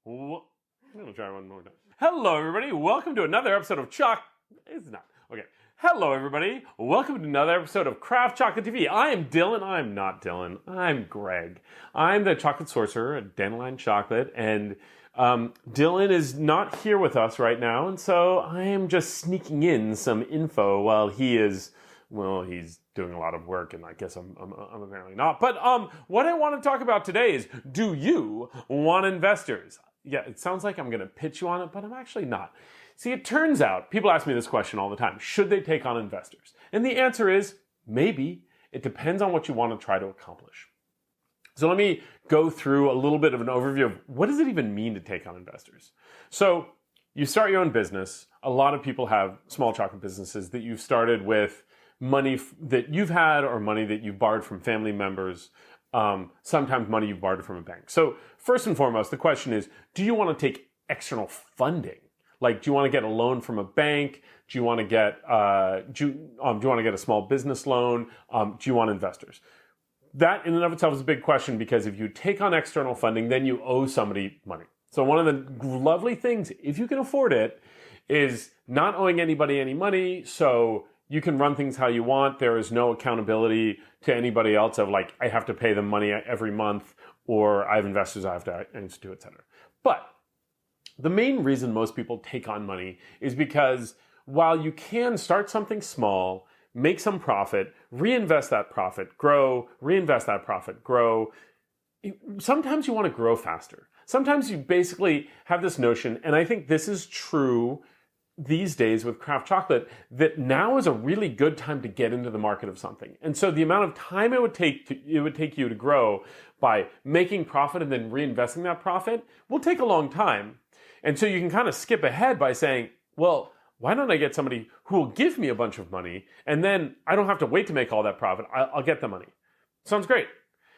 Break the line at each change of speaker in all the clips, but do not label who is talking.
I'm going to try one more time. Hello, everybody. Welcome to another episode of It's not. Okay. Hello, everybody. Welcome to another episode of Craft Chocolate TV. I am Dylan. I'm not Dylan. I'm Greg. I'm the chocolate sorcerer at Dandelion Chocolate, and Dylan is not here with us right now, and so I am just sneaking in some info while he's doing a lot of work, and I guess I'm apparently not. But what I want to talk about today is, do you want investors? Yeah, it sounds like I'm going to pitch you on it, but I'm actually not. See, it turns out, people ask me this question all the time, should they take on investors? And the answer is, maybe. It depends on what you want to try to accomplish. So let me go through a little bit of an overview of what does it even mean to take on investors. So you start your own business. A lot of people have small chocolate businesses that you've started with money that you've had or money that you've borrowed from family members, sometimes money you've borrowed from a bank. So first and foremost, the question is, do you want to take external funding? Like, do you want to get a loan from a bank? Do you want to get do you want to get a small business loan? Do you want investors? That in and of itself is a big question, because if you take on external funding, then you owe somebody money. So one of the lovely things, if you can afford it, is not owing anybody any money. So you can run things how you want. There is no accountability to anybody else of like, I have to pay them money every month, or I have investors I have to institute, etc. But the main reason most people take on money is because while you can start something small, make some profit, reinvest that profit, grow, reinvest that profit, grow, sometimes you want to grow faster. Sometimes you basically have this notion, and I think this is true these days with craft chocolate, that now is a really good time to get into the market of something. And so the amount of time it would take you to grow by making profit and then reinvesting that profit will take a long time. And so you can kind of skip ahead by saying, well, why don't I get somebody who will give me a bunch of money, and then I don't have to wait to make all that profit. I'll get the money. Sounds great.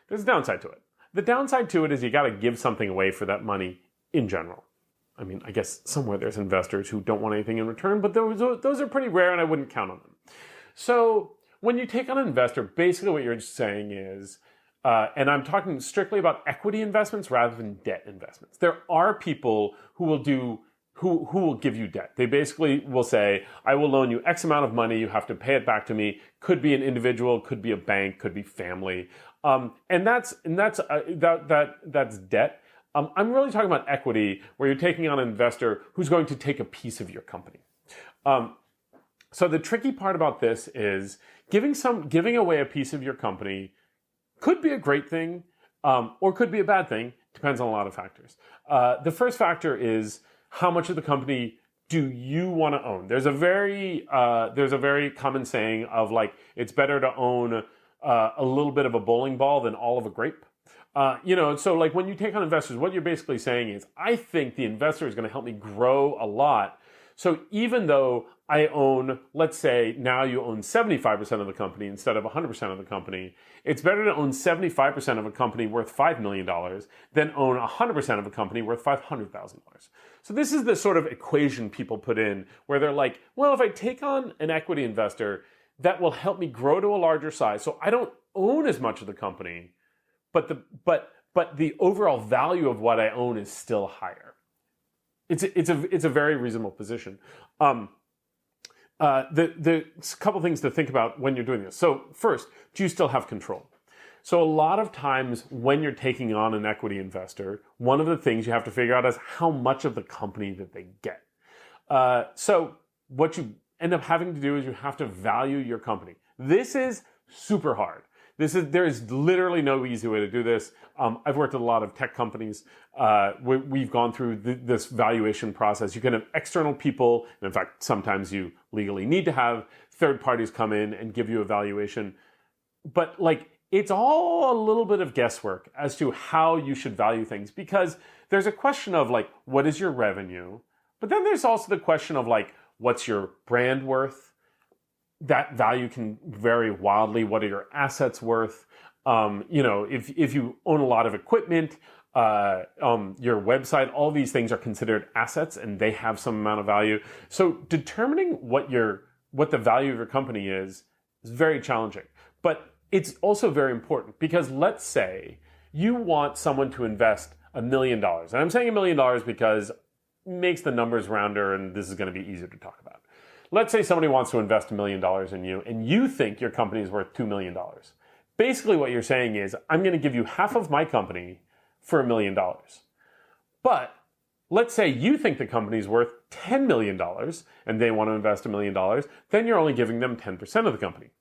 There's a downside to it. The downside to it is you got to give something away for that money in general. I mean, I guess somewhere there's investors who don't want anything in return, but those are pretty rare, and I wouldn't count on them. So when you take on an investor, basically what you're saying is, and I'm talking strictly about equity investments rather than debt investments. There are people who will give you debt. They basically will say, I will loan you X amount of money, you have to pay it back to me. Could be an individual, could be a bank, could be family. And that's debt. I'm really talking about equity, where you're taking on an investor who's going to take a piece of your company. So the tricky part about this is giving away a piece of your company could be a great thing, or could be a bad thing. Depends on a lot of factors. The first factor is, how much of the company do you want to own? There's a very common saying of like, it's better to own a little bit of a bowling ball than all of a grape. So like when you take on investors, what you're basically saying is, I think the investor is going to help me grow a lot. So even though I own, let's say now you own 75% of the company instead of 100% of the company, it's better to own 75% of a company worth $5 million than own 100% of a company worth $500,000. So this is the sort of equation people put in, where they're like, well, if I take on an equity investor, that will help me grow to a larger size. So I don't own as much of the company, but the overall value of what I own is still higher. It's a very reasonable position. The couple things to think about when you're doing this. So first, do you still have control? So a lot of times when you're taking on an equity investor, one of the things you have to figure out is how much of the company that they get. So what you end up having to do is you have to value your company. This is super hard. There is literally no easy way to do this. I've worked at a lot of tech companies. We've gone through this valuation process. You can have external people, and in fact, sometimes you legally need to have third parties come in and give you a valuation. But like, it's all a little bit of guesswork as to how you should value things, because there's a question of like, what is your revenue? But then there's also the question of like, what's your brand worth? That value can vary wildly. What are your assets worth? If you own a lot of equipment, your website, all these things are considered assets, and they have some amount of value. So determining what the value of your company is very challenging. But it's also very important, because let's say you want someone to invest $1 million. And I'm saying $1 million because it makes the numbers rounder and this is going to be easier to talk about. Let's say somebody wants to invest $1 million in you and you think your company is worth $2 million. Basically what you're saying is, I'm going to give you half of my company for $1 million. But let's say you think the company is worth $10 million and they want to invest $1 million, then you're only giving them 10% of the company.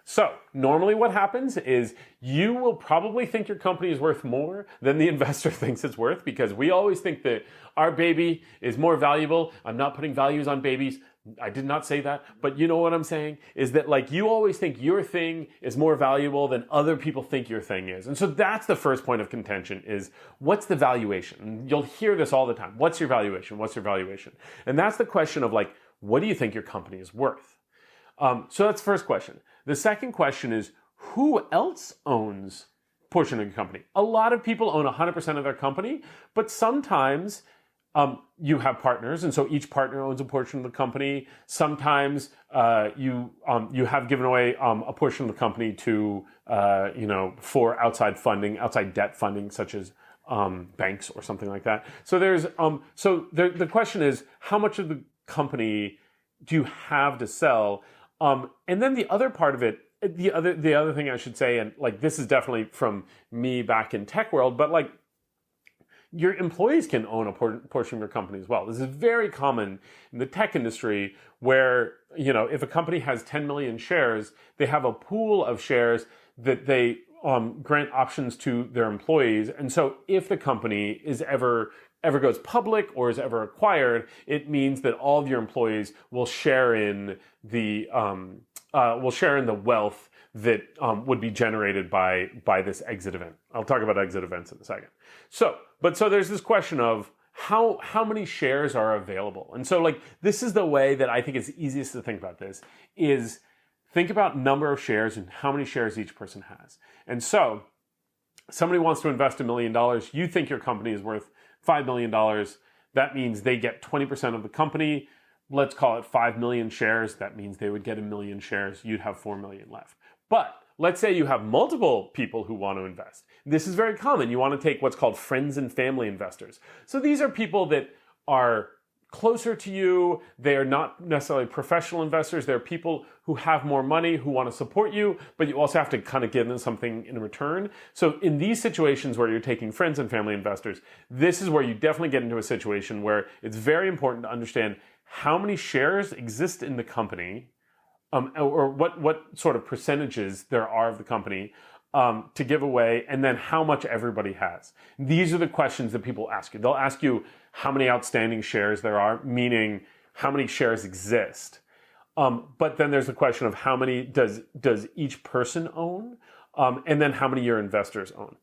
So normally what happens is you will probably think your company is worth more than the investor thinks it's worth, because we always think that our baby is more valuable. I'm not putting values on babies. I did not say that, but you know what I'm saying is that, like, you always think your thing is more valuable than other people think your thing is. And so that's the first point of contention, is what's the valuation? And you'll hear this all the time. What's your valuation? What's your valuation? And that's the question of, like, what do you think your company is worth? So that's the first question. The second question is, who else owns a portion of your company? A lot of people own 100% of their company, but sometimes you have partners, and so each partner owns a portion of the company. Sometimes you have given away a portion of the company to for outside funding, outside debt funding, such as banks or something like that. So the question is, how much of the company do you have to sell? And then the other part of it, the other thing I should say, and like this is definitely from me back in tech world, but like, your employees can own a portion of your company as well. This is very common in the tech industry, where, if a company has 10 million shares, they have a pool of shares that they grant options to their employees. And so if the company is ever goes public or is ever acquired, it means that all of your employees will share in the wealth that would be generated by this exit event. I'll talk about exit events in a second. So there's this question of how many shares are available. And so, like, this is the way that I think is easiest to think about this, is think about number of shares and how many shares each person has. And so somebody wants to invest $1 million. You think your company is worth $5 million. That means they get 20% of the company. Let's call it 5 million shares. That means they would get 1 million shares. You'd have 4 million left. But let's say you have multiple people who want to invest. This is very common. You want to take what's called friends and family investors. So these are people that are closer to you. They are not necessarily professional investors. They're people who have more money, who want to support you, but you also have to kind of give them something in return. So in these situations where you're taking friends and family investors, this is where you definitely get into a situation where it's very important to understand how many shares exist in the company, or what sort of percentages there are of the company to give away, and then how much everybody has. These are the questions that people ask you. They'll ask you how many outstanding shares there are, meaning how many shares exist. But then there's the question of how many does each person own, and then how many your investors own.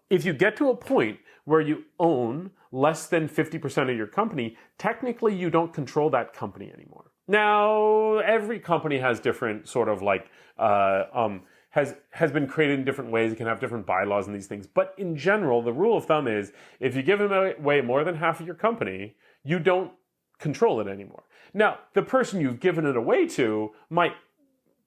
If you get to a point where you own less than 50% of your company, technically you don't control that company anymore. Now, every company has different sort of like, has been created in different ways. It can have different bylaws and these things. But in general, the rule of thumb is, if you give away more than half of your company, you don't control it anymore. Now, the person you've given it away to might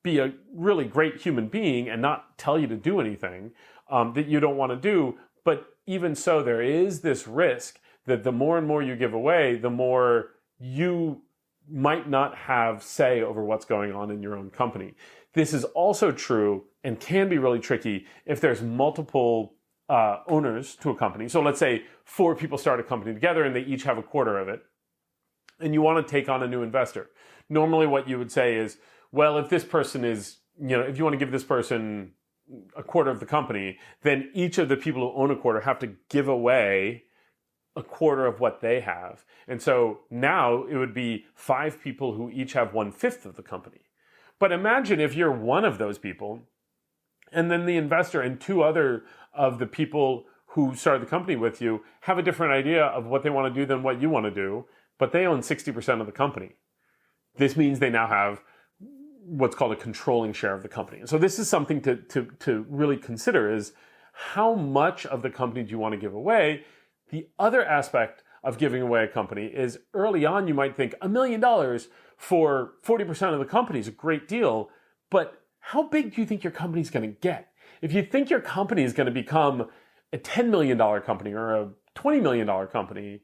be a really great human being and not tell you to do anything that you don't want to do. But even so, there is this risk that the more and more you give away, the more you might not have say over what's going on in your own company. This is also true and can be really tricky if there's multiple owners to a company. So let's say 4 people start a company together and they each have a quarter of it, and you want to take on a new investor. Normally what you would say is, well, if this person is, if you want to give this person a quarter of the company, then each of the people who own a quarter have to give away a quarter of what they have. And so now it would be 5 people who each have 1/5 of the company. But imagine if you're one of those people, and then the investor and 2 other of the people who started the company with you have a different idea of what they want to do than what you want to do, but they own 60% of the company. This means they now have what's called a controlling share of the company. And so this is something to really consider, is how much of the company do you want to give away? The other aspect of giving away a company is, early on you might think $1 million for 40% of the company is a great deal, but how big do you think your company is going to get? If you think your company is going to become a $10 million company or a $20 million company,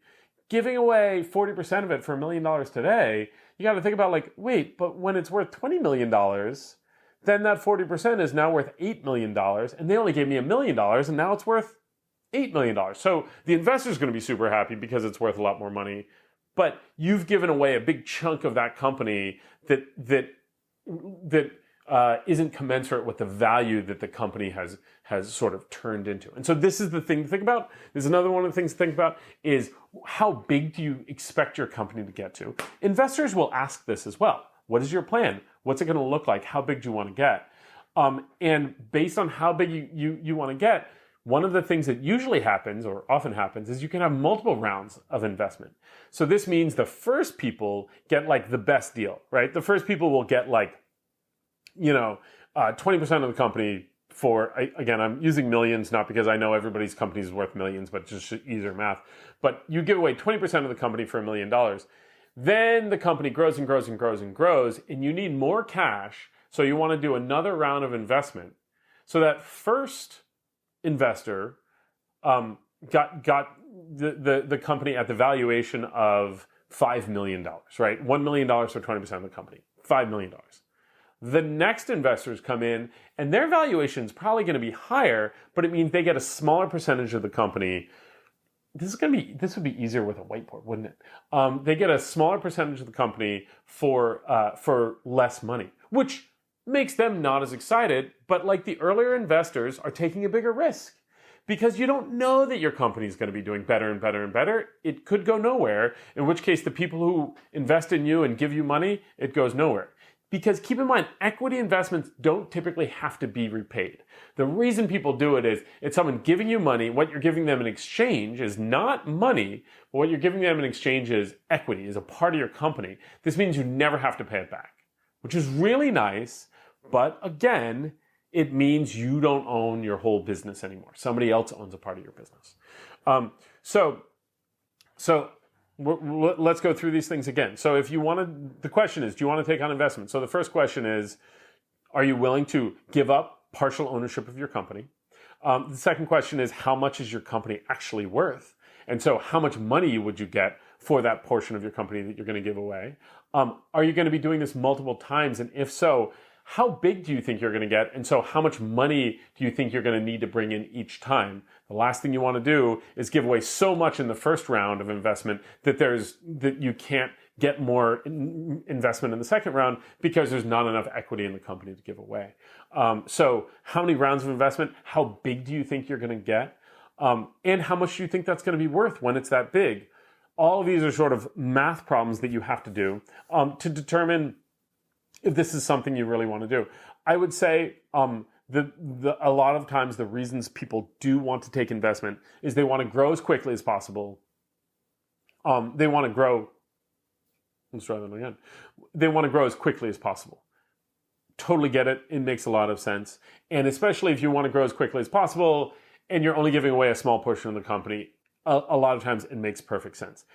giving away 40% of it for $1 million today, you got to think about like, wait, but when it's worth $20 million, then that 40% is now worth $8 million, and they only gave me $1 million, and now it's worth $8 million. So the investor's going to be super happy because it's worth a lot more money, but you've given away a big chunk of that company that isn't commensurate with the value that the company has sort of turned into. And so this is the thing to think about. There's another one of the things to think about is how big do you expect your company to get to? Investors will ask this as well. What is your plan? What's it going to look like? How big do you want to get? And based on how big you want to get, one of the things that usually happens or often happens is you can have multiple rounds of investment. So this means the first people get like the best deal, right? The first people will get like, 20% of the company for, again, I'm using millions, not because I know everybody's company is worth millions, but just easier math. But you give away 20% of the company for $1 million. Then the company grows and grows and grows and grows, and you need more cash. So you want to do another round of investment. So that first investor got the company at the valuation of $5 million, right? $1 million for 20% of the company, $5 million. The next investors come in, and their valuation is probably going to be higher, but it means they get a smaller percentage of the company. This would be easier with a whiteboard, wouldn't it? They get a smaller percentage of the company for less money, which makes them not as excited, but like the earlier investors are taking a bigger risk because you don't know that your company is going to be doing better and better and better. It could go nowhere, in which case the people who invest in you and give you money, it goes nowhere. Because keep in mind, equity investments don't typically have to be repaid. The reason people do it is it's someone giving you money. What you're giving them in exchange is not money, but what you're giving them in exchange is equity, is a part of your company. This means you never have to pay it back, which is really nice. But again, it means you don't own your whole business anymore. Somebody else owns a part of your business. Let's go through these things again. So the question is, do you want to take on investment? So the first question is, are you willing to give up partial ownership of your company? The second question is, how much is your company actually worth? And so how much money would you get for that portion of your company that you're going to give away? Are you going to be doing this multiple times? And if so, how big do you think you're going to get? And so how much money do you think you're going to need to bring in each time? The last thing you want to do is give away so much in the first round of investment that you can't get more investment in the second round because there's not enough equity in the company to give away. So how many rounds of investment? How big do you think you're going to get? And how much do you think that's going to be worth when it's that big? All of these are sort of math problems that you have to do to determine if this is something you really want to do. I would say a lot of times the reasons people do want to take investment is they want to grow as quickly as possible. They want to grow. Let's try that again. They want to grow as quickly as possible. Totally get it. It makes a lot of sense. And especially if you want to grow as quickly as possible and you're only giving away a small portion of the company, a lot of times it makes perfect sense.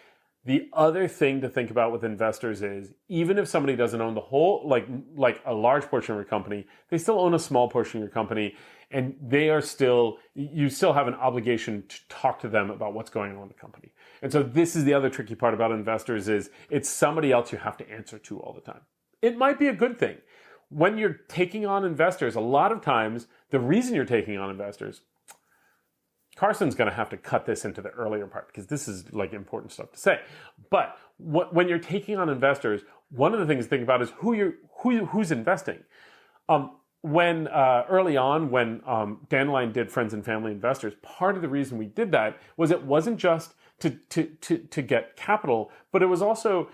The other thing to think about with investors is even if somebody doesn't own the whole, like a large portion of your company, they still own a small portion of your company, and you still have an obligation to talk to them about what's going on in the company. And so this is the other tricky part about investors is it's somebody else you have to answer to all the time. It might be a good thing. When you're taking on investors, a lot of times the reason you're taking on investors, Carson's going to have to cut this into the earlier part because this is like important stuff to say. But when you're taking on investors, one of the things to think about is who's investing. Early on, when Dandelion did friends and family investors, part of the reason we did that was it wasn't just to get capital, but it was also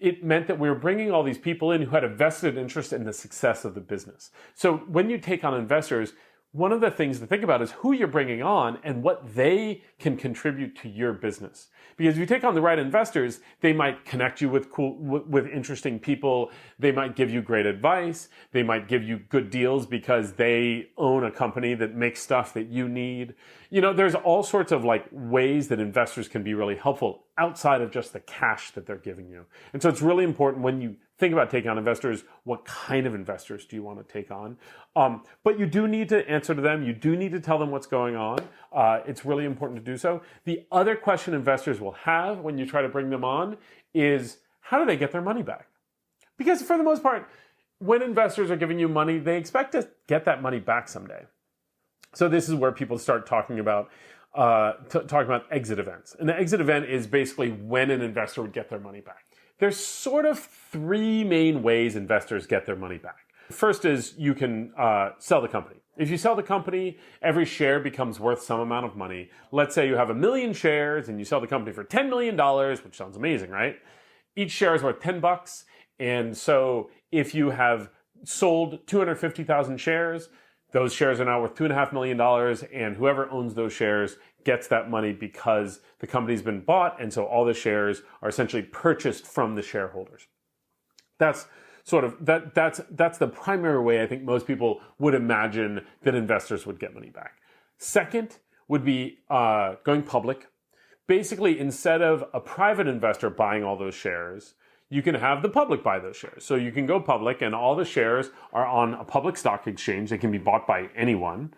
it meant that we were bringing all these people in who had a vested interest in the success of the business. So when you take on investors, one of the things to think about is who you're bringing on and what they can contribute to your business. Because if you take on the right investors, they might connect you with interesting people. They might give you great advice. They might give you good deals because they own a company that makes stuff that you need. There's all sorts of like ways that investors can be really helpful outside of just the cash that they're giving you. And so it's really important when you think about taking on investors. What kind of investors do you want to take on? But you do need to answer to them. You do need to tell them what's going on. It's really important to do so. The other question investors will have when you try to bring them on is, how do they get their money back? Because for the most part, when investors are giving you money, they expect to get that money back someday. So this is where people start talking about exit events. And the exit event is basically when an investor would get their money back. There's sort of three main ways investors get their money back. First is you can sell the company. If you sell the company, every share becomes worth some amount of money. Let's say you have 1 million shares and you sell the company for $10 million, which sounds amazing, right? Each share is worth $10. And so if you have sold 250,000 shares, those shares are now worth $2.5 million, and whoever owns those shares gets that money because the company's been bought, and so all the shares are essentially purchased from the shareholders. That's sort of that's the primary way I think most people would imagine that investors would get money back. Second would be going public. Basically, instead of a private investor buying all those shares, you can have the public buy those shares. So you can go public and all the shares are on a public stock exchange. They can be bought by anyone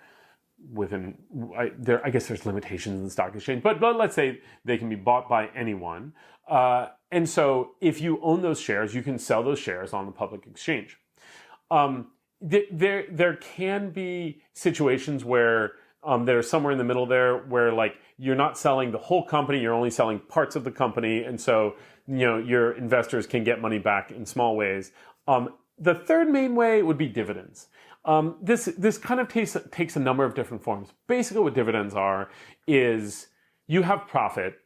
I guess there's limitations in the stock exchange, but let's say they can be bought by anyone. And so if you own those shares, you can sell those shares on the public exchange. There can be situations where they're somewhere in the middle there where like you're not selling the whole company, you're only selling parts of the company. And so, your investors can get money back in small ways. The third main way would be dividends. This kind of takes a number of different forms. Basically what dividends are is you have profit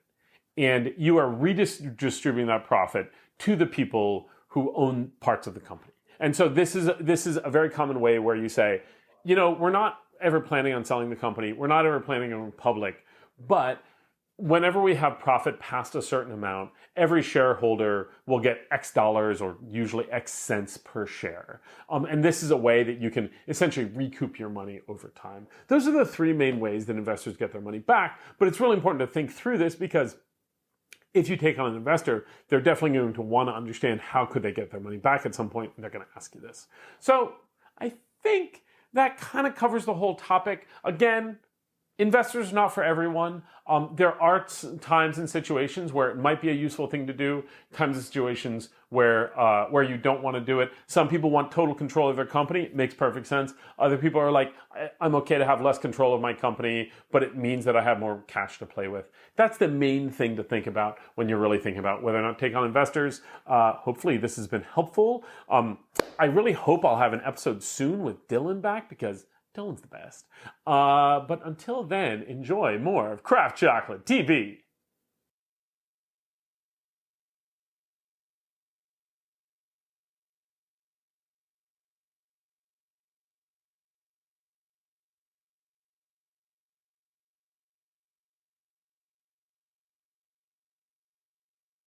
and you are redistributing that profit to the people who own parts of the company. And so this is a very common way where you say, we're not ever planning on selling the company. We're not ever planning on going public, but whenever we have profit past a certain amount, every shareholder will get X dollars or usually X cents per share. And this is a way that you can essentially recoup your money over time. Those are the three main ways that investors get their money back. But it's really important to think through this because if you take on an investor, they're definitely going to want to understand how could they get their money back at some point, and they're going to ask you this. So I think that kind of covers the whole topic. Again, investors are not for everyone. There are times and situations where it might be a useful thing to do, times and situations where you don't want to do it. Some people want total control of their company. It makes perfect sense. Other people are like, I'm okay to have less control of my company, but it means that I have more cash to play with. That's the main thing to think about when you're really thinking about whether or not to take on investors. Hopefully this has been helpful. I really hope I'll have an episode soon with Dylan back because Dylan's the best. But until then, enjoy more of Craft Chocolate TV.